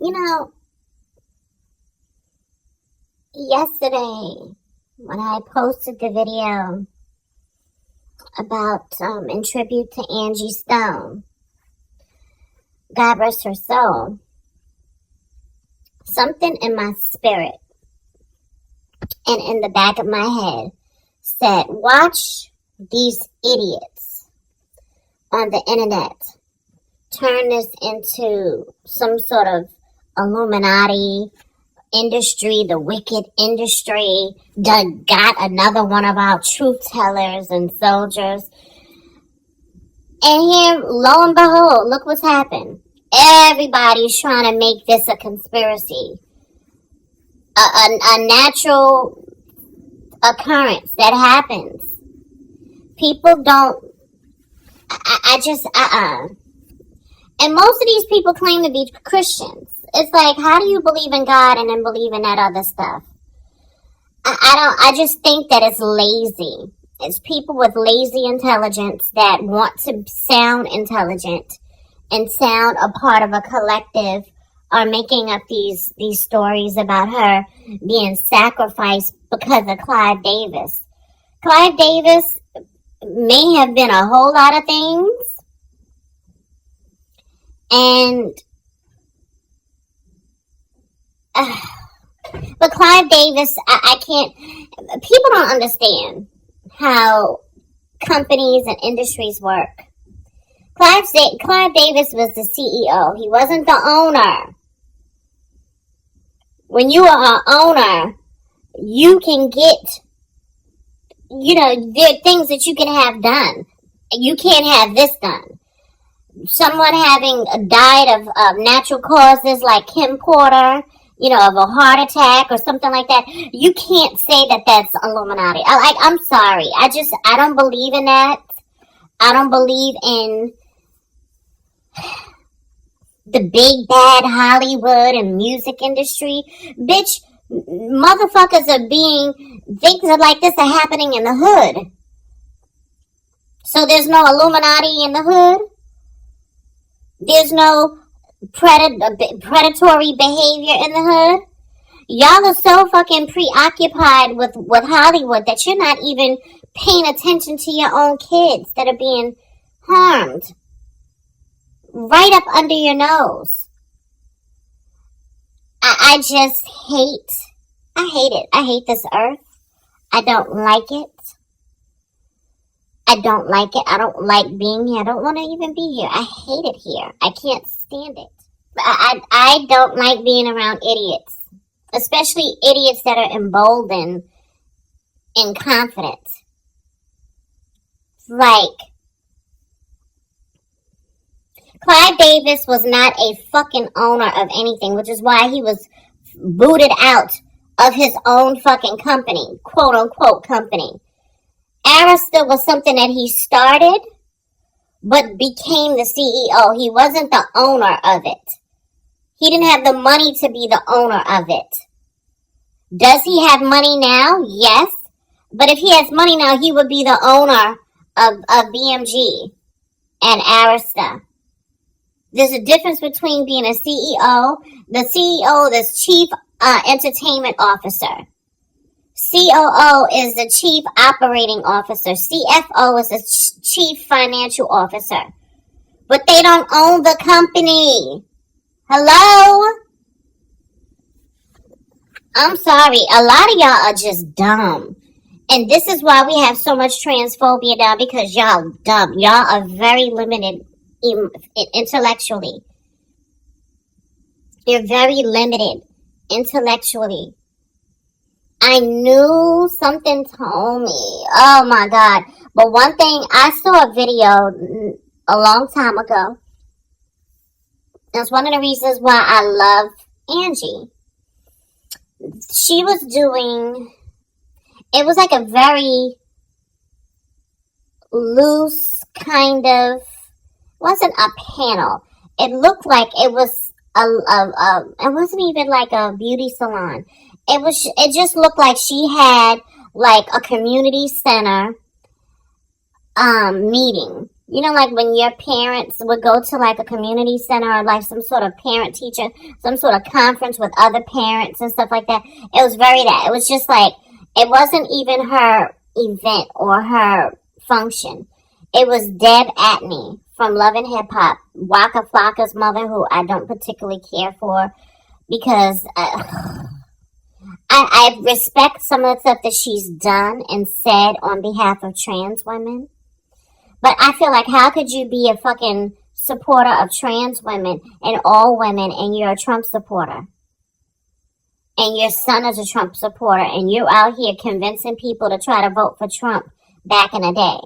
You know, yesterday when I posted the video about in tribute to Angie Stone, God rest her soul, something in my spirit and in the back of my head said, watch these idiots on the internet turn this into some sort of Illuminati industry, the wicked industry, got another one of our truth tellers and soldiers. And here, lo and behold, look what's happened. Everybody's trying to make this a conspiracy. A natural occurrence that happens. People don't, And most of these people claim to be Christians. It's like, how do you believe in God and then believe in that other stuff? I just think that it's lazy. It's people with lazy intelligence that want to sound intelligent and sound a part of a collective are making up these stories about her being sacrificed because of Clive Davis. Clive Davis may have been a whole lot of things, and but Clive Davis, I can't, people don't understand how companies and industries work. Clive Davis was the CEO. He wasn't the owner. When you are an owner, you can get, there are things that you can have done. You can't have this done. Someone having died of natural causes like Kim Porter, of a heart attack or something like that, you can't say that that's Illuminati. I'm sorry. I don't believe in that. I don't believe in the big bad Hollywood and music industry. Bitch, motherfuckers things like this are happening in the hood. So there's no Illuminati in the hood? There's no predatory behavior in the hood? Y'all are so fucking preoccupied with Hollywood that you're not even paying attention to your own kids that are being harmed right up under your nose. I just hate it. I hate this earth. I don't like it. I don't like it. I don't like being here. I don't want to even be here. I hate it here. I can't stand it. I don't like being around idiots. Especially idiots that are emboldened and confident. Like, Clive Davis was not a fucking owner of anything, which is why he was booted out of his own fucking company, quote unquote company. Arista was something that he started, but became the CEO. He wasn't the owner of it. He didn't have the money to be the owner of it. Does he have money now? Yes. But if he has money now, he would be the owner of BMG and Arista. There's a difference between being a CEO. The CEO is Chief Entertainment Officer. COO is the Chief Operating Officer. CFO is the Chief Financial Officer. But they don't own the company. Hello? I'm sorry. A lot of y'all are just dumb. And this is why we have so much transphobia now, because y'all dumb. Y'all are very limited intellectually. You're very limited intellectually. I knew something told me. Oh my God. But one thing, I saw a video a long time ago. That's one of the reasons why I love Angie. She was doing, it was like a very loose kind of, wasn't a panel. It looked like it was it wasn't even like a beauty salon. It just looked like she had like a community center meeting. You know, like when your parents would go to like a community center or like some sort of parent teacher, some sort of conference with other parents and stuff like that. It was very that. It was just like, it wasn't even her event or her function. It was Deb Atney from Love and Hip Hop, Waka Flocka's mother, who I don't particularly care for because I respect some of the stuff that she's done and said on behalf of trans women. But I feel like, how could you be a fucking supporter of trans women and all women and you're a Trump supporter? And your son is a Trump supporter and you're out here convincing people to try to vote for Trump back in the day.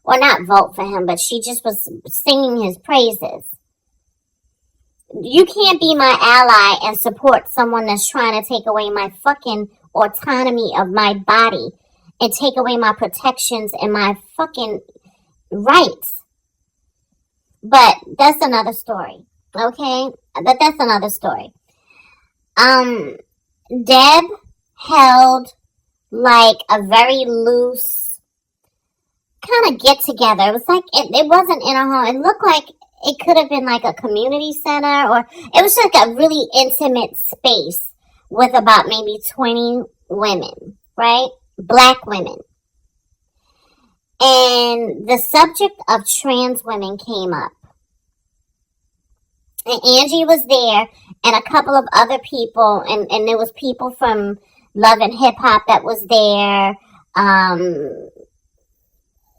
Or not vote for him, but she just was singing his praises. You can't be my ally and support someone that's trying to take away my fucking autonomy of my body and take away my protections and my fucking rights. But that's another story, okay? But that's another story. Deb held like a very loose kind of get together. It was like, it wasn't in a home. It looked like it could have been like a community center, or it was like a really intimate space with about maybe 20 women, right? Black women. And the subject of trans women came up. And Angie was there, and a couple of other people, and there was people from Love and Hip Hop that was there.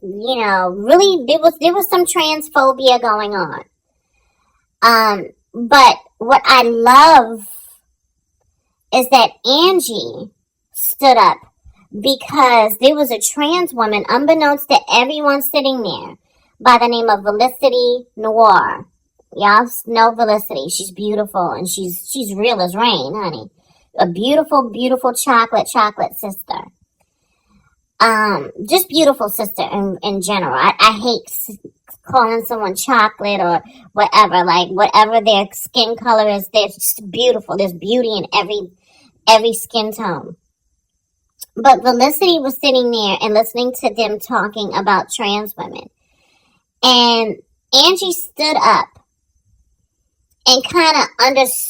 You know, really, there was some transphobia going on. But what I love is that Angie stood up because there was a trans woman, unbeknownst to everyone sitting there, by the name of Felicity Noir. Y'all know Felicity. She's beautiful and she's real as rain, honey. A beautiful, beautiful chocolate sister. Just beautiful sister in general. I hate calling someone chocolate or whatever, like whatever their skin color is, they're just beautiful. There's beauty in every skin tone. But Felicity was sitting there and listening to them talking about trans women. And Angie stood up and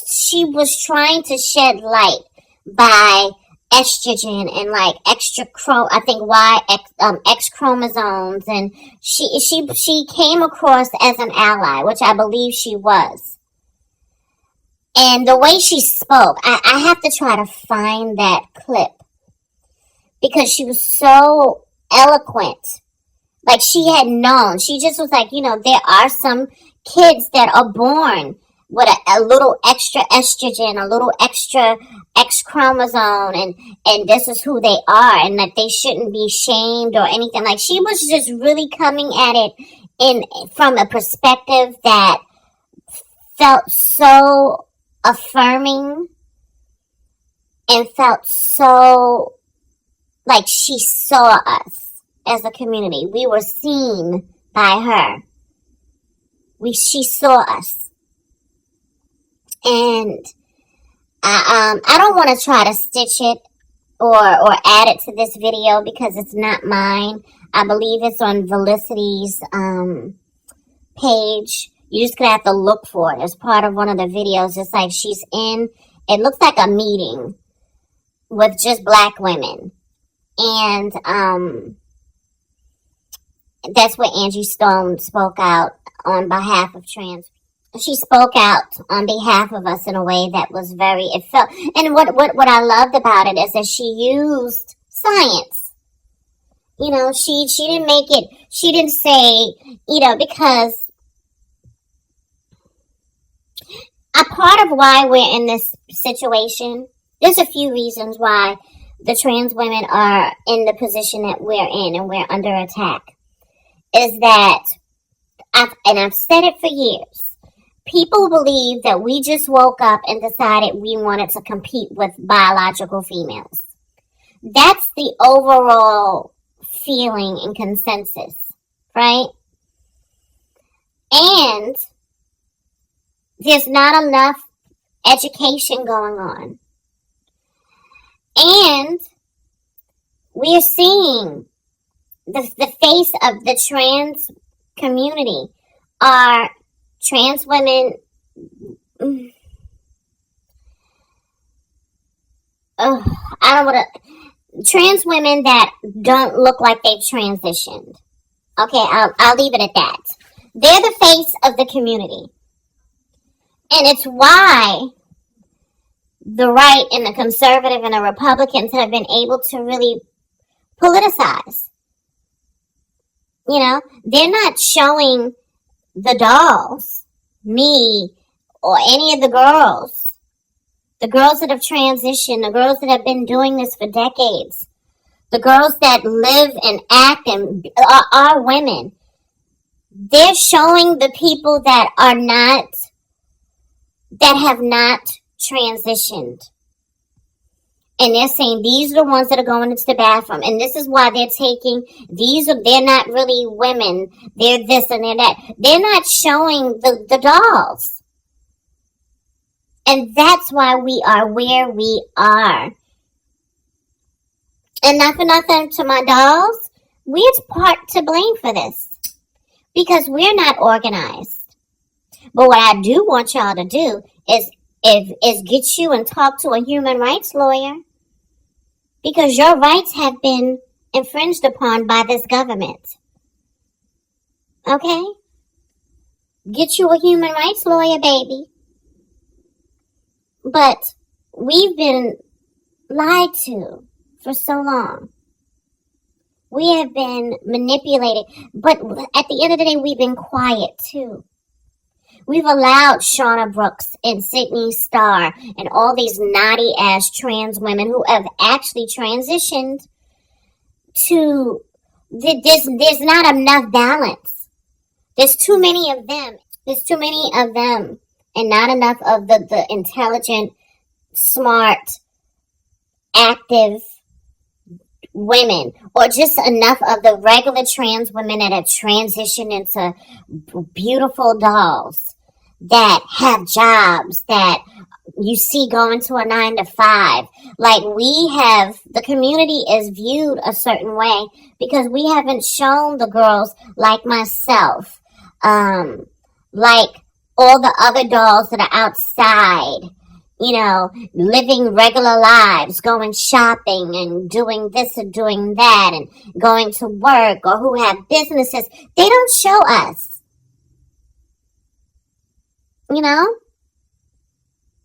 she was trying to shed light by estrogen and like X chromosomes, and she came across as an ally, which I believe she was. And the way she spoke, I have to try to find that clip because she was so eloquent. Like she had known. She just was like, you know, there are some kids that are born with a little extra estrogen, a little extra X chromosome, and this is who they are, and that they shouldn't be shamed or anything. Like she was just really coming at it from a perspective that felt so affirming and felt so like she saw us as a community. We were seen by her. She saw us. And I don't want to try to stitch it or add it to this video because it's not mine. I believe it's on Felicity's page. You just gonna have to look for it as part of one of the videos. It's like she's in, it looks like a meeting with just black women. And that's where Angie Stone spoke out on behalf of trans people. She spoke out on behalf of us in a way that was and what I loved about it is that she used science. You know, she didn't say, you know, because a part of why we're in this situation, there's a few reasons why the trans women are in the position that we're in and we're under attack, is that, I've said it for years, people believe that we just woke up and decided we wanted to compete with biological females. That's the overall feeling and consensus, right? And there's not enough education going on. And we're seeing the face of the trans community are trans women. I don't want to. Trans women that don't look like they've transitioned. Okay, I'll leave it at that. They're the face of the community. And it's why the right and the conservative and the Republicans have been able to really politicize. You know, they're not showing the dolls, me, or any of the girls that have transitioned, the girls that have been doing this for decades, the girls that live and act and are women. They're showing the people that have not transitioned. And they're saying these are the ones that are going into the bathroom. And this is why they're not really women. They're this and they're that. They're not showing the dolls. And that's why we are where we are. And not for nothing to my dolls, we're part to blame for this. Because we're not organized. But what I do want y'all to do is get you and talk to a human rights lawyer. Because your rights have been infringed upon by this government. Okay? Get you a human rights lawyer, baby. But we've been lied to for so long. We have been manipulated. But at the end of the day, we've been quiet too. We've allowed Shauna Brooks and Sydney Starr and all these naughty ass trans women who have actually transitioned to, there's not enough balance. There's too many of them. And not enough of the intelligent, smart, active women, or just enough of the regular trans women that have transitioned into beautiful dolls that have jobs that you see going to a 9-to-5. Like the community is viewed a certain way because we haven't shown the girls like myself, like all the other dolls that are outside, you know, living regular lives, going shopping and doing this and doing that and going to work, or who have businesses. They don't show us. You know?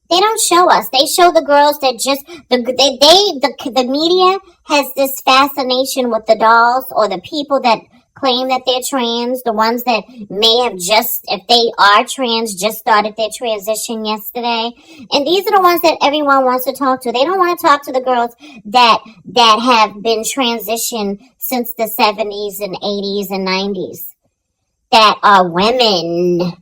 They don't show us. They show the girls that just, the media has this fascination with the dolls or the people that claim that they're trans, the ones that may have just, if they are trans, just started their transition yesterday. And these are the ones that everyone wants to talk to. They don't want to talk to the girls that have been transitioned since the 70s and 80s and 90s. That are women.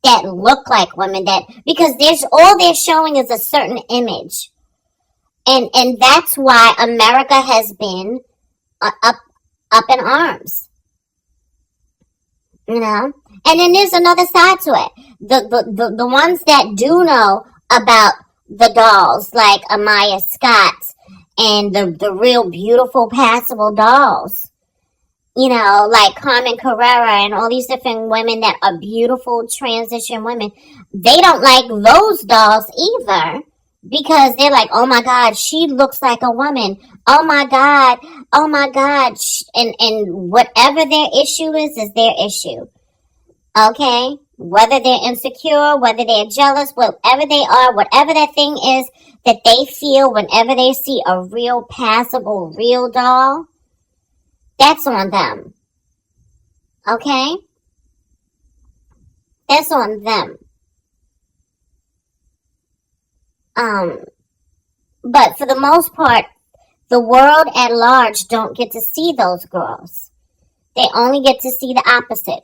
That look like women. Because all they're showing is a certain image. And that's why America has been up in arms, you know. And then there's another side to it. The ones that do know about the dolls, like Amaya Scott and the real beautiful passable dolls, you know, like Carmen Carrera and all these different women that are beautiful transition women. They don't like those dolls either. Because they're like, oh my God, she looks like a woman. Oh my God. And whatever their issue is their issue. Okay? Whether they're insecure, whether they're jealous, whatever they are, whatever that thing is that they feel whenever they see a real passable, real doll, that's on them. Okay? That's on them. But for the most part, the world at large don't get to see those girls. They only get to see the opposite,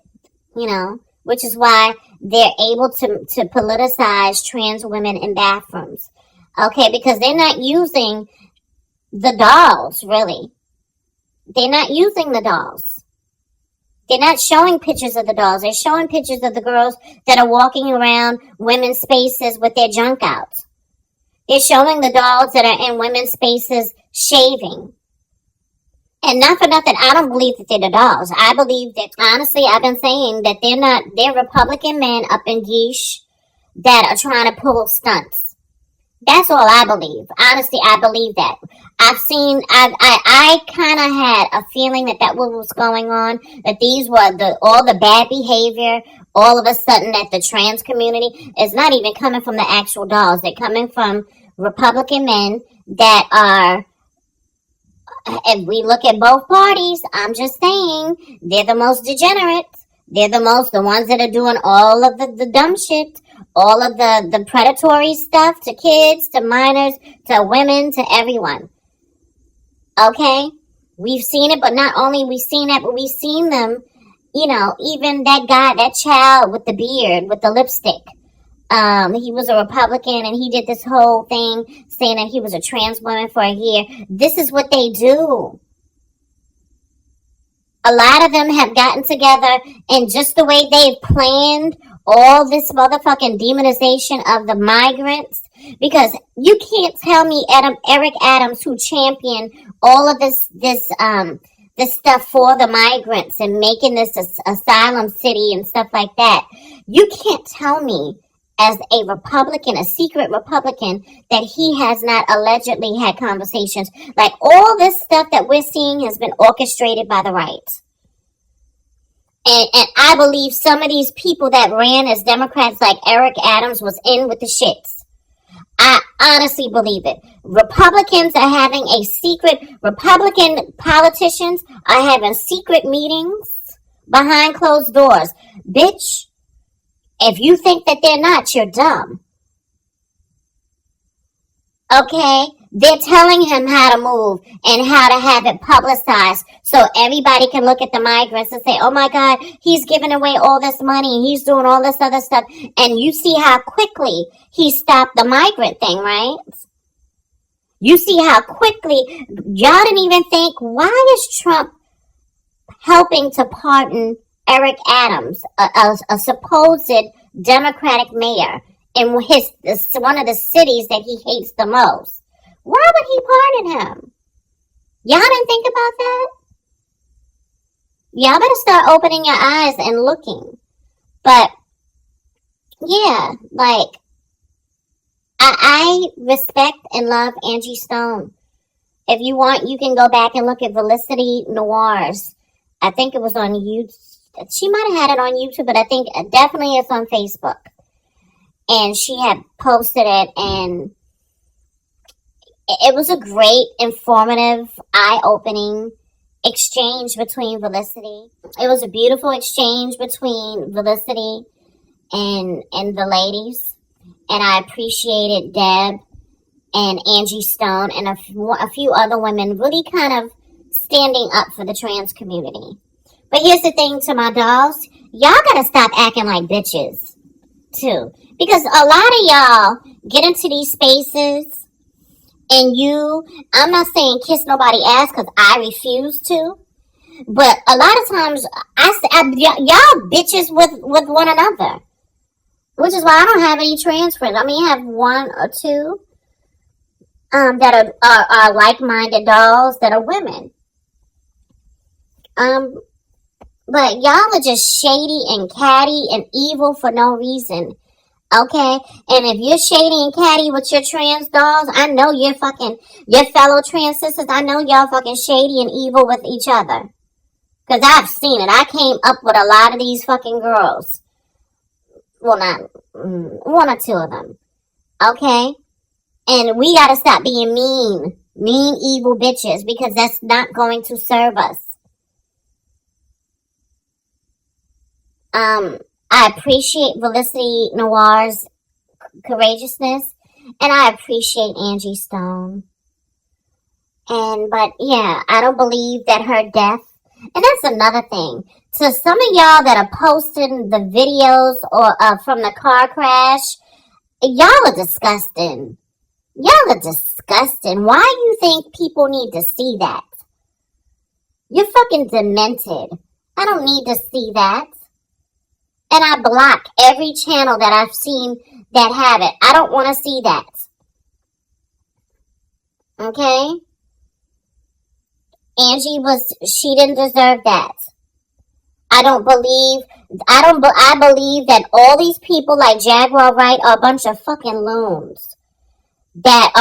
you know, which is why they're able to politicize trans women in bathrooms. Okay, because they're not using the dolls, really. They're not using the dolls. They're not showing pictures of the dolls. They're showing pictures of the girls that are walking around women's spaces with their junk out. They're showing the dolls that are in women's spaces shaving. And not for nothing, I don't believe that they're the dolls. I believe that, honestly, I've been saying that they're Republican men up in Geesh that are trying to pull stunts. That's all I believe. Honestly, I believe that. I kind of had a feeling that what was going on, that these were all the bad behavior, all of a sudden that the trans community is not even coming from the actual dolls. They're coming from Republican men that are, if we look at both parties, I'm just saying, they're the most degenerate. They're the ones that are doing all of the dumb shit, all of the predatory stuff to kids, to minors, to women, to everyone. Okay? We've seen it, but not only we've seen that, but we've seen them, even that child with the beard, with the lipstick. He was a Republican and he did this whole thing saying that he was a trans woman for a year. This is what they do. A lot of them have gotten together, and just the way they've planned all this motherfucking demonization of the migrants, because you can't tell me Eric Adams, who championed all of this stuff for the migrants and making this asylum city and stuff like that. You can't tell me, as a Republican, a secret Republican, that he has not allegedly had conversations. Like, all this stuff that we're seeing has been orchestrated by the right. And I believe some of these people that ran as Democrats, like Eric Adams, was in with the shits. I honestly believe it. Republican politicians are having secret meetings behind closed doors. Bitch, if you think that they're not, you're dumb. Okay? They're telling him how to move and how to have it publicized so everybody can look at the migrants and say, oh my God, he's giving away all this money. He's doing all this other stuff. And you see how quickly he stopped the migrant thing, right? You see how quickly, y'all didn't even think, why is Trump helping to pardon Eric Adams, a supposed Democratic mayor in one of the cities that he hates the most? Why would he pardon him? Y'all didn't think about that? Y'all better start opening your eyes and looking. But, yeah, like, I respect and love Angie Stone. If you want, you can go back and look at Felicity Noirs. I think it was on YouTube. She might have had it on YouTube, but I think definitely it's on Facebook. And she had posted it, and it was a great, informative, eye-opening exchange between Felicity. It was a beautiful exchange between Felicity and the ladies. And I appreciated Deb and Angie Stone and a few other women really kind of standing up for the trans community. But here's the thing to my dolls. Y'all gotta stop acting like bitches, too. Because a lot of y'all get into these spaces and I'm not saying kiss nobody ass because I refuse to. But a lot of times, y'all bitches with one another. Which is why I don't have any trans friends. I mean, I have one or two that are like-minded dolls that are women. But y'all are just shady and catty and evil for no reason. Okay? And if you're shady and catty with your trans dolls, I know your fellow trans sisters, I know y'all fucking shady and evil with each other. Because I've seen it. I came up with a lot of these fucking girls. Well, not one or two of them. Okay? And we gotta stop being mean, evil bitches, because that's not going to serve us. I appreciate Felicity Noir's courageousness, and I appreciate Angie Stone. But yeah, I don't believe that her death, and that's another thing. To some of y'all that are posting the videos or from the car crash, y'all are disgusting. Y'all are disgusting. Why do you think people need to see that? You're fucking demented. I don't need to see that. And I block every channel that I've seen that have it. I don't want to see that. Okay? She didn't deserve that. I believe that all these people like Jaguar Wright are a bunch of fucking loons that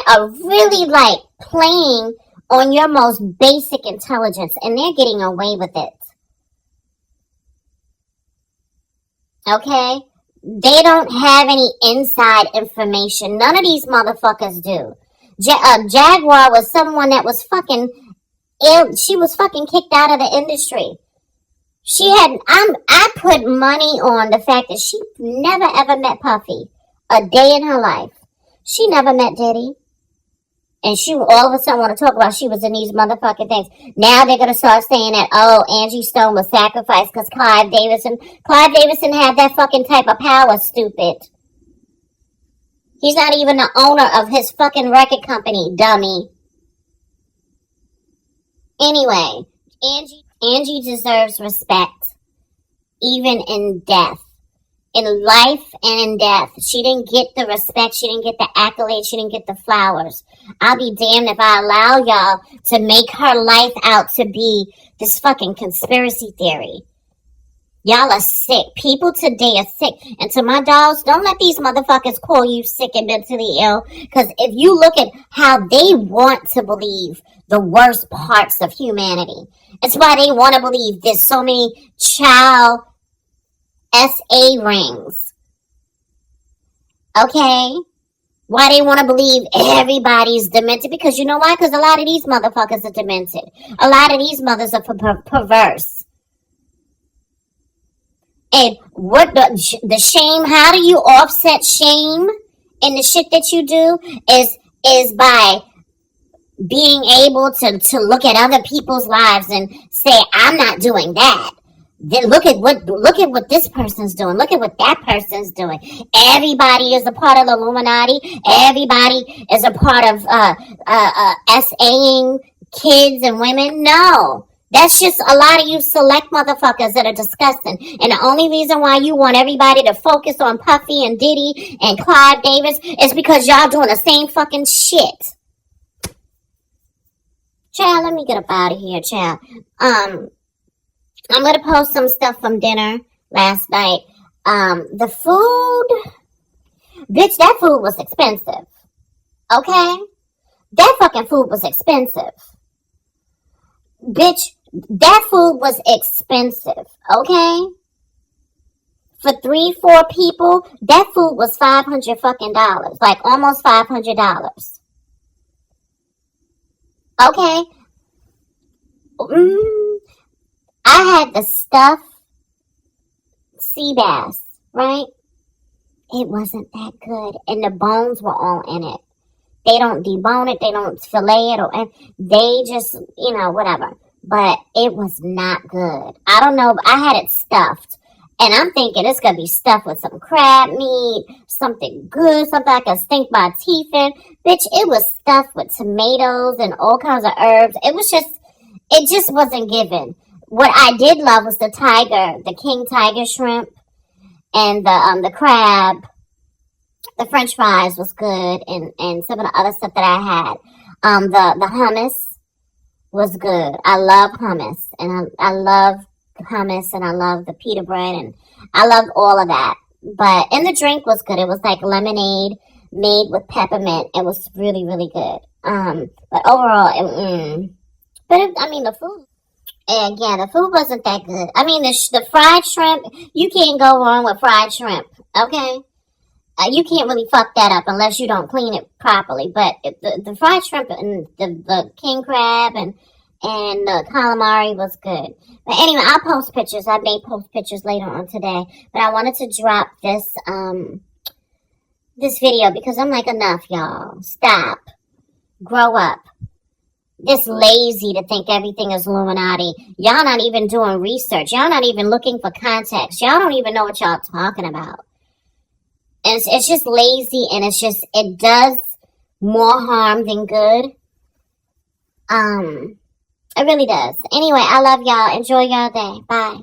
are really like playing on your most basic intelligence, and they're getting away with it. Okay? They don't have any inside information. None of these motherfuckers do. Jaguar was someone that was fucking ill. She was fucking kicked out of the industry. I put money on the fact that she never ever met Puffy a day in her life. She never met Diddy. And she all of a sudden want to talk about she was in these motherfucking things. Now they're going to start saying that, oh, Angie Stone was sacrificed because Clive Davidson had that fucking type of power, stupid. He's not even the owner of his fucking record company, dummy. Anyway, Angie deserves respect, even in death. In life and in death. She didn't get the respect, she didn't get the accolades, she didn't get the flowers. I'll be damned if I allow y'all to make her life out to be this fucking conspiracy theory. Y'all are sick. People today are sick. And to my dolls, don't let these motherfuckers call you sick and mentally ill. Because if you look at how they want to believe the worst parts of humanity, it's why they want to believe there's so many child SA rings. Okay? Why they want to believe everybody's demented? Because you know why? Because a lot of these motherfuckers are demented. A lot of these mothers are perverse. And what the shame, how do you offset shame in the shit that you do is by being able to look at other people's lives and say, I'm not doing that. Then look at what this person's doing. Look at what that person's doing. Everybody is a part of the Illuminati. Everybody is a part of SAing kids and women. No. That's just a lot of you select motherfuckers that are disgusting. And the only reason why you want everybody to focus on Puffy and Diddy and Clive Davis is because y'all doing the same fucking shit. Child, let me get up out of here, child. I'm going to post some stuff from dinner last night. The food, bitch, that food was expensive. Okay? That fucking food was expensive. Bitch, that food was expensive. Okay? For 3-4 people, that food was $500 fucking dollars. Like almost $500. Okay? I had the stuffed sea bass, right? It wasn't that good. And the bones were all in it. They don't debone it. They don't fillet it. Or they just, whatever. But it was not good. I don't know. I had it stuffed. And I'm thinking it's going to be stuffed with some crab meat, something good, something I can sink my teeth in. Bitch, it was stuffed with tomatoes and all kinds of herbs. It just wasn't given. What I did love was the king tiger shrimp, and the crab. The French fries was good, and some of the other stuff that I had. The hummus was good. I love hummus, and I love hummus, and I love the pita bread, and I loved all of that. And the drink was good. It was like lemonade made with peppermint. It was really, really good. But overall, the food. And yeah, the food wasn't that good. I mean, the fried shrimp, you can't go wrong with fried shrimp, okay? You can't really fuck that up unless you don't clean it properly. But the fried shrimp and the king crab and the calamari was good. But anyway, I'll post pictures. I may post pictures later on today. But I wanted to drop this video because I'm like, enough, y'all. Stop. Grow up. This lazy to think everything is Illuminati. Y'all not even doing research. Y'all not even looking for context. Y'all don't even know what y'all talking about. And it's just lazy, and it does more harm than good. It really does. Anyway, I love y'all. Enjoy y'all day. Bye.